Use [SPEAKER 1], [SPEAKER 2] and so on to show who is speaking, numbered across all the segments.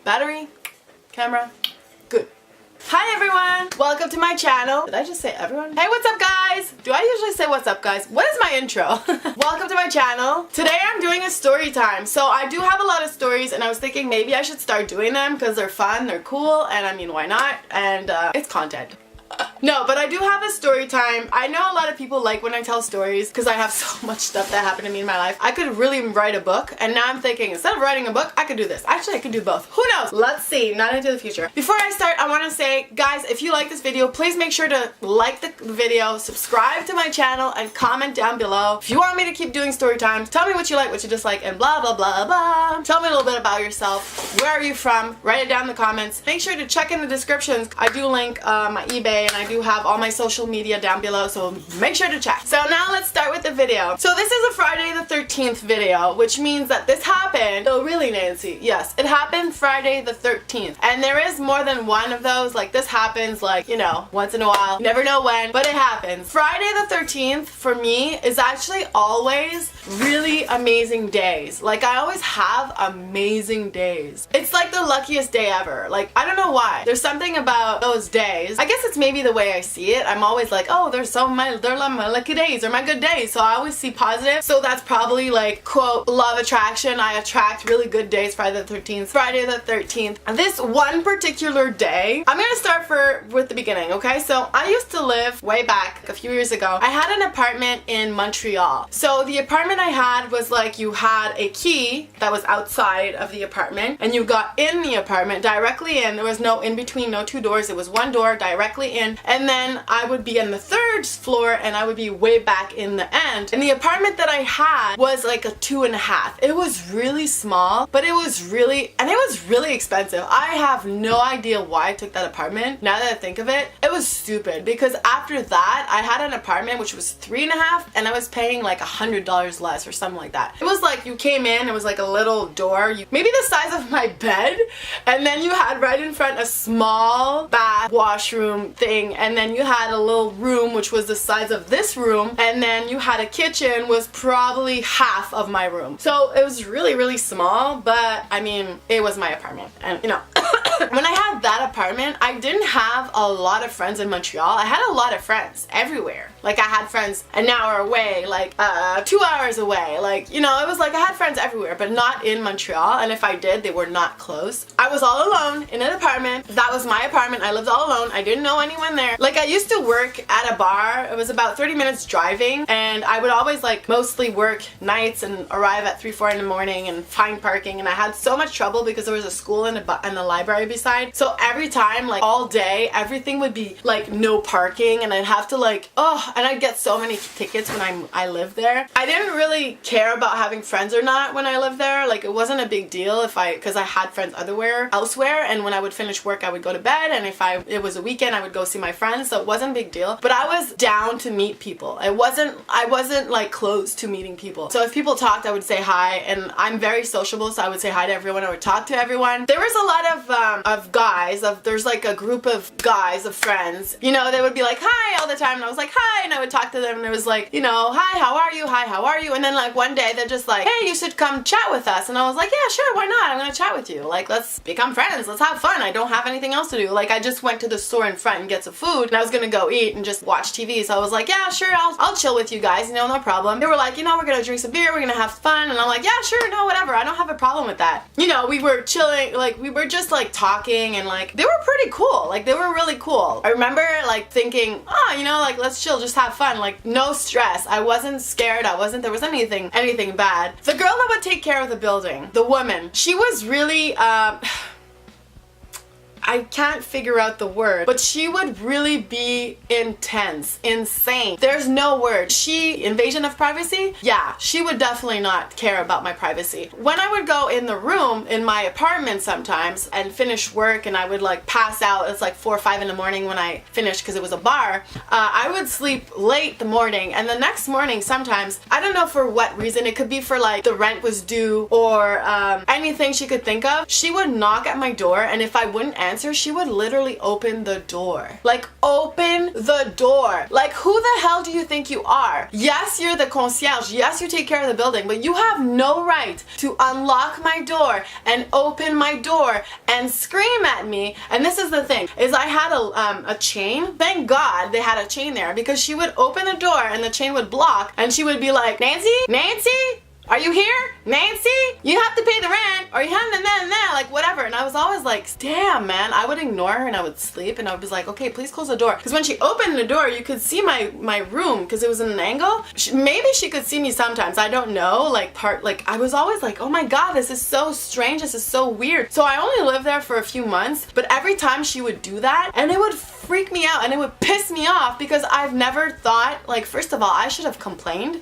[SPEAKER 1] Battery, camera, good. Hi everyone! Welcome to my channel. Did I just say everyone? Hey, what's up guys? Do I usually say what's up guys? What is my intro? Welcome to my channel. Today I'm doing a story time. So I do have a lot of stories and I was thinking maybe I should start doing them because they're fun, they're cool, and I mean why not? And it's content. No, but I do have a story time. I know a lot of people like when I tell stories because I have so much stuff that happened to me in my life. I could really write a book, and now I'm thinking instead of writing a book, I could do this. Actually, I could do both. Who knows? Let's see. Not into the future. Before I start, I want to say, guys, if you like this video, please make sure to like the video, subscribe to my channel, and comment down below. If you want me to keep doing story times, tell me what you like, what you dislike, and blah, blah, blah, blah. Tell me a little bit about yourself. Where are you from? Write it down in the comments. Make sure to check in the descriptions. I do link my eBay, and I do have all my social media down below, so make sure to check. So now let's start with the video. So this is a Friday the 13th video, which means that this happened. Oh really, Nancy? Yes, it happened Friday the 13th. And there is more than one of those. Like this happens like, you know, once in a while. You never know when, but it happens. Friday the 13th for me is actually always really amazing days. Like I always have amazing days. It's like the luckiest day ever. Like I don't know why. There's something about those days. I guess it's maybe the way I see it. I'm always like, oh, they're my lucky days or my good days, so I always see positive. So that's probably like, quote, love attraction. I attract really good days. Friday the 13th. Friday the 13th. And this one particular day, I'm gonna start with the beginning, okay? So I used to live way back a few years ago. I had an apartment in Montreal. So the apartment I had was like you had a key that was outside of the apartment and you got in the apartment directly in. There was no in between, no two doors. It was one door directly in, and then I would be on the third floor and I would be way back in the end. And the apartment that I had was like a 2.5. It was really small, but it was really expensive. I have no idea why I took that apartment. Now that I think of it, it was stupid because after that I had an apartment which was 3.5 and I was paying like $100 less or something like that. It was like you came in, it was like a little door, maybe the size of my bed, and then you had right in front a small bath washroom thing, and then you had a little room which was the size of this room, and then you had a kitchen was probably half of my room. So it was really small, but I mean it was my apartment. And you know, when I had that apartment, I didn't have a lot of friends in Montreal. I had a lot of friends everywhere. Like I had friends an hour away, like 2 hours away, like, you know, it was like I had friends everywhere, but not in Montreal, and if I did, they were not close. I was all alone in an apartment. That was my apartment. I lived all alone. I didn't know anyone there. Like I used to work at a bar. It was about 30 minutes driving, and I would always like mostly work nights and arrive at 3-4 in the morning and find parking, and I had so much trouble because there was a school and a library beside. So every time, like all day, everything would be like no parking, and I'd have to like, oh, and I'd get so many tickets when I lived there. I didn't really care about having friends or not when I lived there. Like it wasn't a big deal because I had friends elsewhere, and when I would finish work I would go to bed, and if it was a weekend I would go see my friends, so it wasn't a big deal. But I was down to meet people. I wasn't like close to meeting people. So if people talked, I would say hi, and I'm very sociable, so I would say hi to everyone. I would talk to everyone. There was a lot of guys. There's like a group of guys, of friends. You know, they would be like hi all the time, and I was like hi, and I would talk to them, and it was like, you know, hi, how are you? Hi, how are you? And then like one day they're just like, hey, you should come chat with us, and I was like, yeah, sure, why not? I'm gonna chat with you. Like let's become friends. Let's have fun. I don't have anything else to do. Like I just went to the store in front and get some food, and I was gonna go eat and just watch TV. So I was like, yeah, sure, I'll chill with you guys, you know, no problem. They were like, you know, we're gonna drink some beer, we're gonna have fun, and I'm like, yeah, sure, no, whatever, I don't have a problem with that. You know, we were chilling, like we were just like talking, and like they were pretty cool. Like they were really cool. I remember like thinking, oh, you know, like let's chill, just have fun, like no stress. I wasn't scared. There wasn't anything bad. The girl that would take care of the building, the woman, she was really I can't figure out the word, but she would really be intense, insane. There's no word. Invasion of privacy? Yeah, she would definitely not care about my privacy. When I would go in the room in my apartment sometimes and finish work, and I would like pass out, it's like 4 or 5 in the morning when I finished because it was a bar, I would sleep late the morning, and the next morning sometimes, I don't know for what reason, it could be for like the rent was due or anything she could think of, she would knock at my door, and if I wouldn't answer answer, she would literally open the door. Like, open the door. Like, who the hell do you think you are? Yes, you're the concierge. Yes, you take care of the building, but you have no right to unlock my door and open my door and scream at me. And this is the thing, is I had a chain. Thank God they had a chain there, because she would open the door and the chain would block, and she would be like, Nancy? Nancy? Are you here? Nancy? You have to pay the rent, or you have to like whatever. And I was always like, damn, man. I would ignore her and I would sleep, and I was like, okay, please close the door. Because when she opened the door, you could see my room, because it was in an angle. Maybe she could see me sometimes. I don't know. Like I was always like, oh my God, this is so strange. This is so weird. So I only lived there for a few months, but every time she would do that, and it would freak me out and it would piss me off, because I've never thought, like, first of all, I should have complained,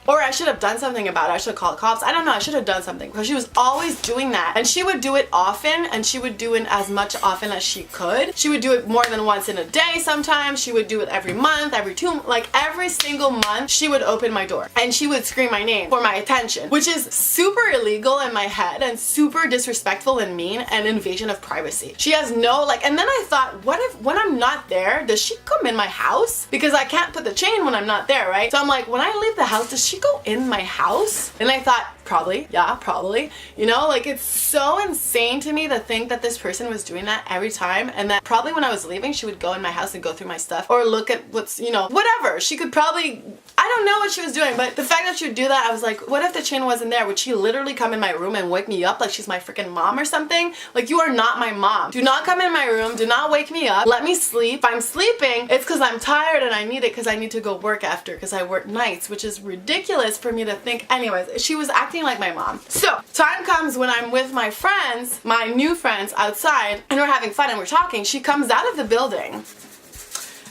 [SPEAKER 1] or I should have done something about it. I should have called cops. I don't know. I should have done something, because she was always doing that, and she would do it often, and she would do it as much often as she could. She would do it more than once in a day sometimes. She would do it every month, every 2, like every single month she would open my door and she would scream my name for my attention, which is super illegal in my head and super disrespectful and mean and invasion of privacy. She has no, like, and then I thought, what if when I'm not there, does she come in my house? Because I can't put the chain when I'm not there, right? So I'm like, when I leave the house, does she go in my house? And I thought, probably, yeah, probably. You know, like, it's so insane to me to think that this person was doing that every time, and that probably when I was leaving, she would go in my house and go through my stuff, or look at what's, you know, whatever. She could probably, I don't know what she was doing, but the fact that she would do that, I was like, what if the chain wasn't there? Would she literally come in my room and wake me up like she's my freaking mom or something? Like, you are not my mom. Do not come in my room. Do not wake me up. Let me sleep. If I'm sleeping, it's because I'm tired and I need it because I need to go work after, because I work nights, which is ridiculous for me to think. Anyways, she was acting like my mom. So time comes when I'm with my friends, my new friends outside, and we're having fun and we're talking. She comes out of the building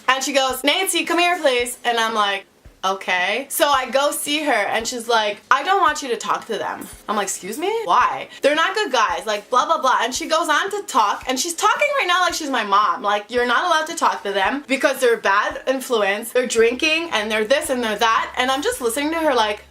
[SPEAKER 1] and she goes, Nancy, come here please. And I'm like, okay. So I go see her and she's like, I don't want you to talk to them. I'm like, excuse me? Why? They're not good guys, like blah blah blah. And she goes on to talk, and she's talking right now like she's my mom. Like, you're not allowed to talk to them because they're bad influence, they're drinking and they're this and they're that. And I'm just listening to her like,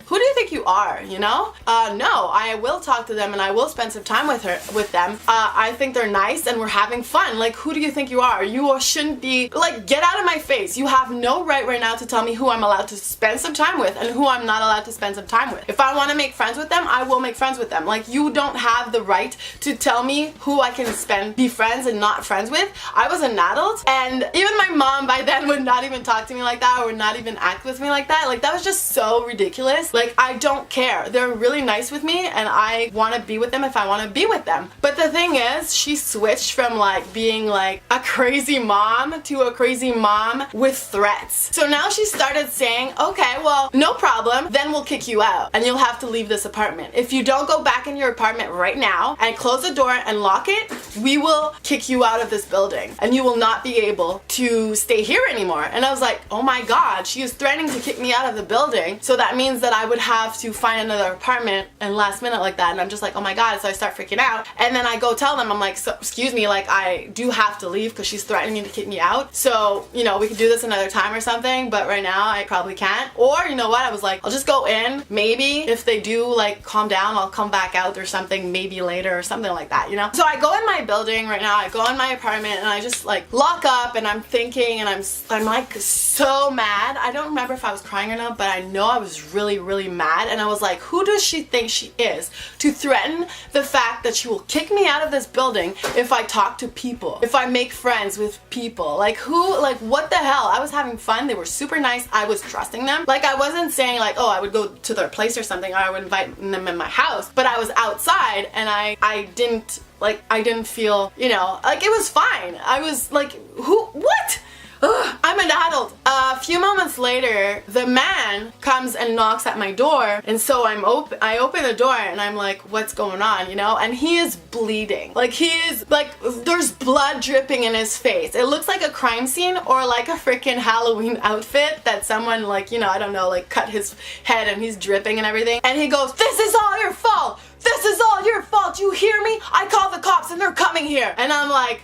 [SPEAKER 1] who do you think you are, you know? No, I will talk to them and I will spend some time with them. I think they're nice and we're having fun. Like, who do you think you are? You shouldn't be, like, get out of my face. You have no right now to tell me who I'm allowed to spend some time with and who I'm not allowed to spend some time with. If I want to make friends with them, I will make friends with them. Like, you don't have the right to tell me who I can be friends and not friends with. I was an adult, and even my mom by then would not even talk to me like that, or would not even act with me like that. Like, that was just so ridiculous. Like, I don't care. They're really nice with me and I want to be with them if I want to be with them. But the thing is, she switched from like being like a crazy mom to a crazy mom with threats. So now she started saying, okay, well, no problem, then we'll kick you out and you'll have to leave this apartment. If you don't go back in your apartment right now and close the door and lock it, we will kick you out of this building and you will not be able to stay here anymore. And I was like, oh my God, she is threatening to kick me out of the building. So that means that I would have to find another apartment and last minute like that. And I'm just like, oh my God. So I start freaking out. And then I go tell them, I'm like, so, excuse me, like, I do have to leave because she's threatening to kick me out. So, you know, we could do this another time or something, but right now I probably can't. Or, you know what, I was like, I'll just go in. Maybe if they do like calm down, I'll come back out or something, maybe later or something like that, you know? So I go in my building right now, I go in my apartment and I just like lock up and I'm thinking and I'm like so mad. I don't remember if I was crying or not, but I know I was really, really mad. And I was like, who does she think she is to threaten the fact that she will kick me out of this building if I talk to people, if I make friends with people? Like, who, like, what the hell? I was having fun. They were super nice. I was trusting them. Like, I wasn't saying like, oh, I would go to their place or something, or I would invite them in my house, but I was outside and I didn't feel, you know, like, it was fine. I was like, what? Ugh, I'm an adult. A few moments later, the man comes and knocks at my door, and so I open the door and I'm like, what's going on, you know? And he is bleeding. Like, he is, like, there's blood dripping in his face. It looks like a crime scene or like a freaking Halloween outfit that someone, like, you know, I don't know, like cut his head and he's dripping and everything. And he goes, this is all your fault. This is all your fault. You hear me? I call the cops and they're coming here. And I'm like,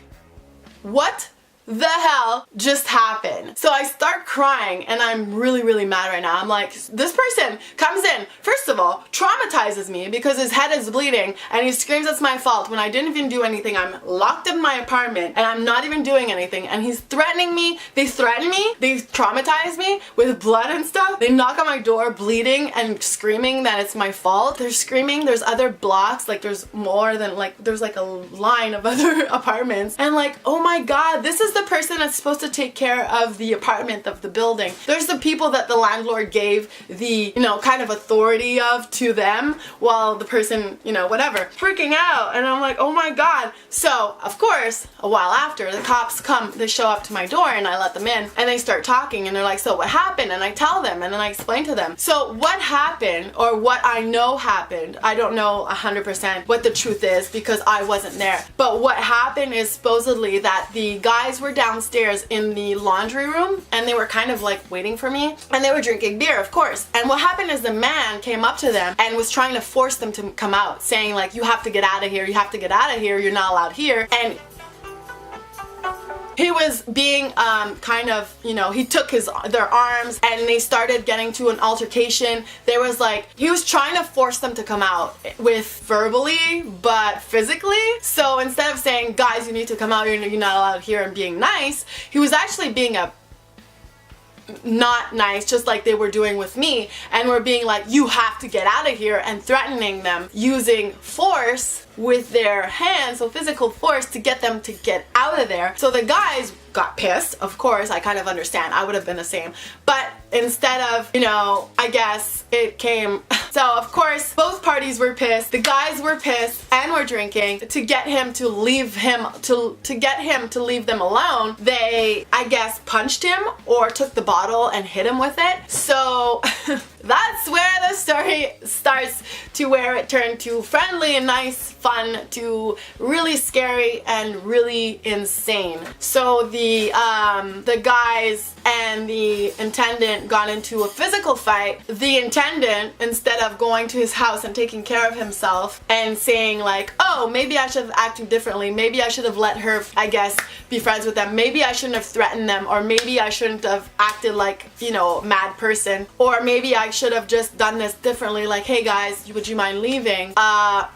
[SPEAKER 1] what the hell just happened? So I start crying and I'm really, really mad right now. I'm like, this person comes in, first of all, traumatizes me because his head is bleeding and he screams it's my fault when I didn't even do anything. I'm locked in my apartment and I'm not even doing anything, and he's threatening me. They threaten me, they traumatize me with blood and stuff. They knock on my door bleeding and screaming that it's my fault. They're screaming. There's other blocks, like there's more than like, there's like a line of other apartments, and like, oh my god, this is the person that's supposed to take care of the apartment, of the building. There's the people that the landlord gave the, you know, kind of authority of to them, while the person, you know, whatever, freaking out. And I'm like, oh my god. So of course, a while after, the cops come, they show up to my door and I let them in and they start talking and they're like, so what happened? And I tell them and then I explain to them. So what happened, or what I know happened, I don't know 100% what the truth is because I wasn't there, but what happened is supposedly that the guys were downstairs in the laundry room and they were kind of like waiting for me and they were drinking beer, of course. And what happened is the man came up to them and was trying to force them to come out, saying like, you have to get out of here, you have to get out of here, you're not allowed here. And he was being kind of, you know, he took their arms and they started getting to an altercation. There was like, he was trying to force them to come out with verbally but physically. So instead of saying, guys, you need to come out, you're not allowed here, and being nice, he was actually being a not nice, just like they were doing with me, and were being like, you have to get out of here, and threatening them using force with their hands, so physical force, to get them to get out of there. So the guys got pissed, of course. I kind of understand, I would have been the same, but instead of, you know, I guess it came, so of course both parties were pissed. The guys were pissed and were drinking. To get him to leave him, to get him to leave them alone, they, I guess, punched him or took the bottle and hit him with it. So that's where the story starts, to where it turned to friendly and nice, fun, to really scary and really insane. So the guys and the attendant got into a physical fight. The attendant, instead of going to his house and taking care of himself and saying like, oh, maybe I should have acted differently, maybe I should have let her, I guess, be friends with them, maybe I shouldn't have threatened them, or maybe I shouldn't have acted like, you know, mad person, or maybe I should have just done this differently, like, hey guys, would you mind leaving?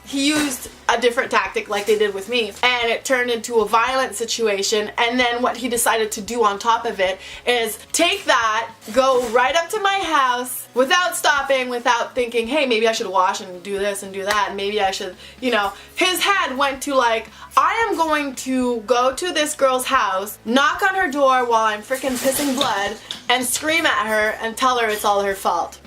[SPEAKER 1] He used a different tactic like they did with me, and it turned into a violent situation. And then what he decided to do on top of it is take that, go right up to my house without stopping, without thinking, hey, maybe I should wash and do this and do that, and maybe I should, you know, his head went to like, I am going to go to this girl's house, knock on her door while I'm freaking pissing blood, and scream at her and tell her it's all her fault.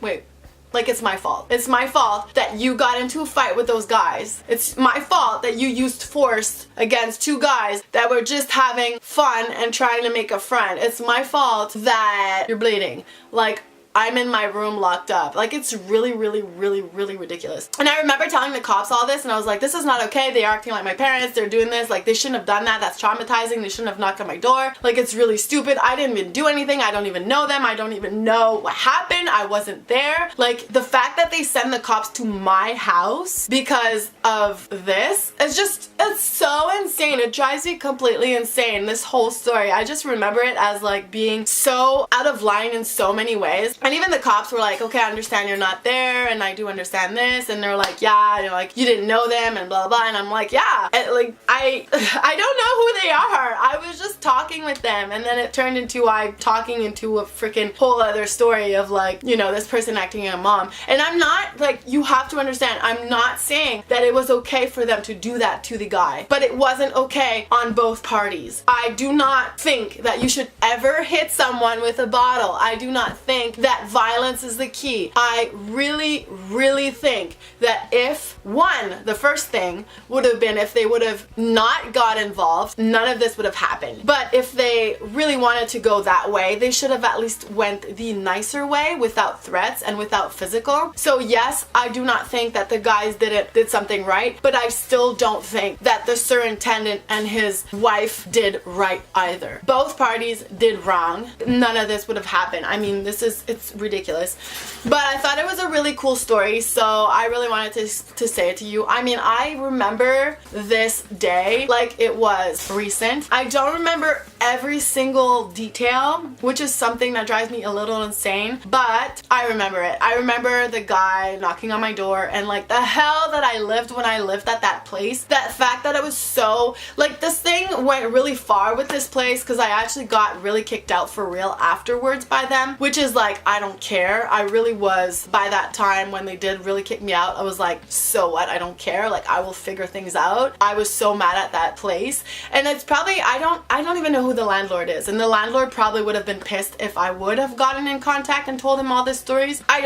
[SPEAKER 1] Wait. Like, it's my fault. It's my fault that you got into a fight with those guys. It's my fault that you used force against two guys that were just having fun and trying to make a friend. It's my fault that you're bleeding. Like, I'm in my room locked up. Like, it's really, really, really, really ridiculous. And I remember telling the cops all this, and I was like, this is not okay. They're acting like my parents. They're doing this. Like, they shouldn't have done that. That's traumatizing. They shouldn't have knocked on my door. Like, it's really stupid. I didn't even do anything. I don't even know them. I don't even know what happened. I wasn't there. Like, the fact that they send the cops to my house because of this is just, it's so insane. It drives me completely insane, this whole story. I just remember it as like being so out of line in so many ways. And even the cops were like, okay, I understand you're not there, and I do understand this, and they're like, yeah, and they're like, you didn't know them, and blah blah, and I'm like, yeah, and like, I don't know who they are. I was just talking with them, and then it turned into I'm talking into a freaking whole other story of like, you know, this person acting like a mom. And I'm not, like, you have to understand, I'm not saying that it was okay for them to do that to the guy, but it wasn't okay on both parties. I do not think that you should ever hit someone with a bottle. I do not think that violence is the key. I really, really think that if, one, the first thing would have been if they would have not got involved, none of this would have happened. But if they really wanted to go that way, they should have at least went the nicer way, without threats and without physical. So yes, I do not think that the guys did something right, but I still don't think that the superintendent and his wife did right either. Both parties did wrong. None of this would have happened. I mean, it's it's ridiculous. But I thought it was a really cool story, so I really wanted to say it to you. I mean, I remember this day like it was recent. I don't remember every single detail, which is something that drives me a little insane, but I remember it. I remember the guy knocking on my door and like the hell that I lived when I lived at that place. That fact that it was so, like, this thing went really far with this place because I actually got really kicked out for real afterwards by them, which is like, I don't care. I really was, by that time when they did really kick me out, I was like, so what? I don't care. Like, I will figure things out. I was so mad at that place. And it's probably, I don't even know who the landlord is, and the landlord probably would have been pissed if I would have gotten in contact and told him all these stories. I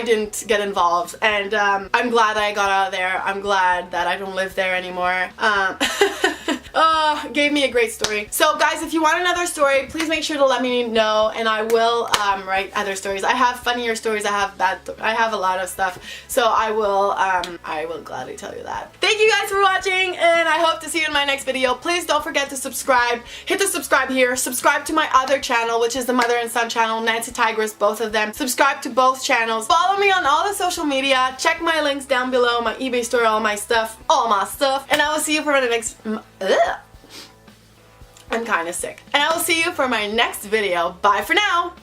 [SPEAKER 1] didn't get involved, and I'm glad that I got out of there. I'm glad that I don't live there anymore. Gave me a great story. So guys, if you want another story, please make sure to let me know, and I will write other stories. I have funnier stories, I have a lot of stuff, so I will gladly tell you that. Thank you guys for watching, and I hope to see you in my next video. Please don't forget to subscribe. Hit the subscribe here. Subscribe to my other channel, which is the mother and son channel, Nancy Tigress, both of them. Subscribe to both channels. Follow me on all the social media. Check my links down below, my eBay store, all my stuff, and I will see you for the next... I'm kind of sick. And I will see you for my next video. Bye for now!